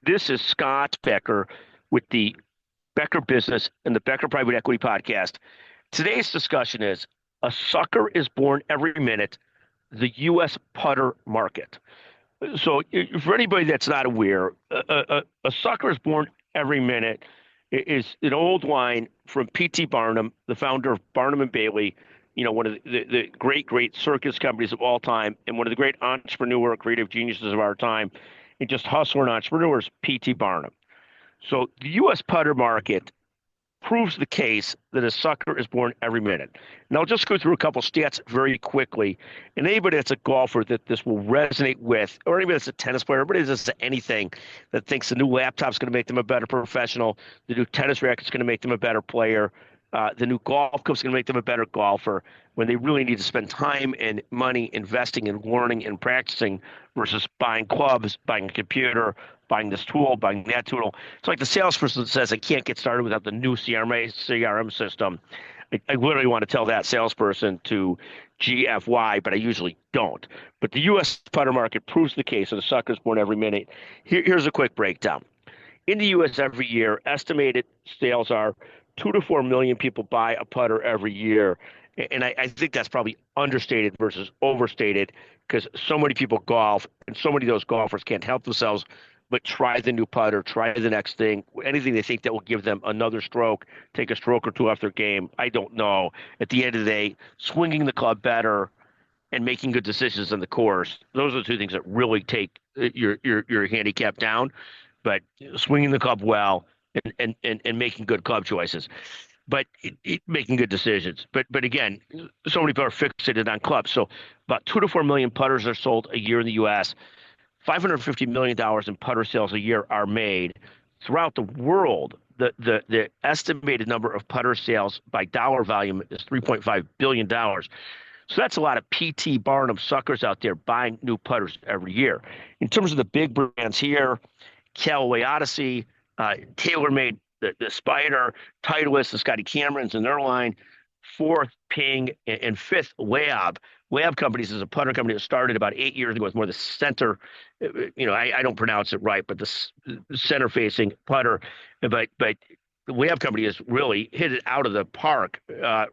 This is Scott Becker with the Becker Business and the Becker Private Equity Podcast. Today's discussion is a sucker is born every minute, the U.S. putter market. So, for anybody that's not aware, a sucker is born every minute is an old line from P.T. Barnum, the founder of Barnum and Bailey, one of the great circus companies of all time, and one of the great entrepreneur, creative geniuses of our time, and just hustler and entrepreneurs, P.T. Barnum. So the U.S. putter market proves the case that a sucker is born every minute. And I'll just go through a couple stats very quickly. And anybody that's a golfer that this will resonate with, or anybody that's a tennis player, anybody that's anything that thinks the new laptop's going to make them a better professional, the new tennis racket's going to make them a better player, the new golf club's going to make them a better golfer, when they really need to spend time and money investing and learning and practicing versus buying clubs, buying a computer, buying this tool, buying that tool. It's like the salesperson that says, I can't get started without the new CRM system. I literally want to tell that salesperson to GFY, but I usually don't. But the U.S. putter market proves the case of the suckers born every minute. Here's a quick breakdown. In the U.S. every year, estimated sales are 2 to 4 million people buy a putter every year. And I think that's probably understated versus overstated because so many people golf and so many of those golfers can't help themselves but try the new putter, try the next thing, anything they think that will give them another stroke, take a stroke or two off their game. I don't know. At the end of the day, swinging the club better and making good decisions on the course, those are the two things that really take your handicap down. But swinging the club well and making good club choices, but making good decisions. But again, so many people are fixated on clubs. So about 2 to 4 million putters are sold a year in the U.S. $550 million in putter sales a year are made throughout the world. The estimated number of putter sales by dollar volume is $3.5 billion. So that's a lot of P.T. Barnum suckers out there buying new putters every year. In terms of the big brands here, Callaway Odyssey, TaylorMade, the Spider, Titleist, the Scotty Camerons and their line, fourth, Ping, and fifth, Lab. Lab Companies is a putter company that started about 8 years ago. It's more the center, I don't pronounce it right, but the center-facing putter. But the Lab Company has really hit it out of the park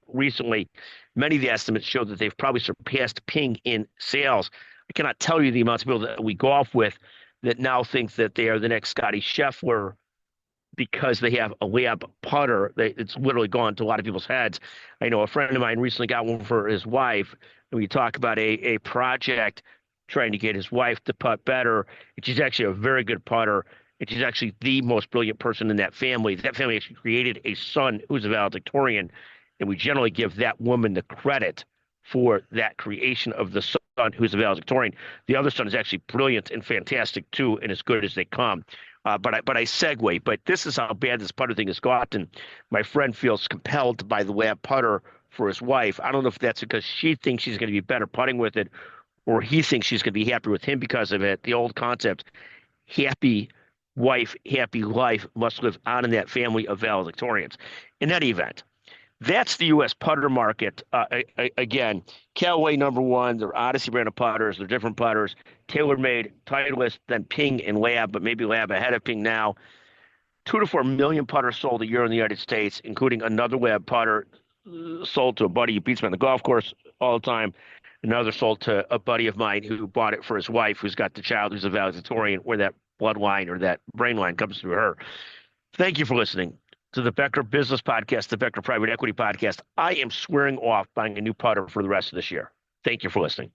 recently. Many of the estimates show that they've probably surpassed Ping in sales. I cannot tell you the amounts of people that we golf with that now think that they are the next Scotty Scheffler because they have a Lab putter. It's literally gone to a lot of people's heads. I know a friend of mine recently got one for his wife, and we talk about a project trying to get his wife to putt better. And she's actually a very good putter, and she's actually the most brilliant person in that family. That family actually created a son who's a valedictorian, and we generally give that woman the credit for that creation of the son who's a valedictorian. The other son is actually brilliant and fantastic too, and as good as they come. But I segue. But this is how bad this putter thing has gotten. My friend feels compelled by the Lab putter for his wife. I don't know if that's because she thinks she's going to be better putting with it, or he thinks she's going to be happier with him because of it. The old concept, happy wife, happy life must live on in that family of valedictorians. In any event, that's the U.S. putter market. Again, Callaway #1, their Odyssey brand of putters, they're different putters. TaylorMade, Titleist, then Ping and Lab, but maybe Lab ahead of Ping now. 2 to 4 million putters sold a year in the United States, including another Lab putter sold to a buddy who beats me on the golf course all the time. Another sold to a buddy of mine who bought it for his wife, who's got the child who's a valedictorian, where that bloodline or that brain line comes through her. Thank you for listening to the Becker Business Podcast, the Becker Private Equity Podcast. I am swearing off buying a new putter for the rest of this year. Thank you for listening.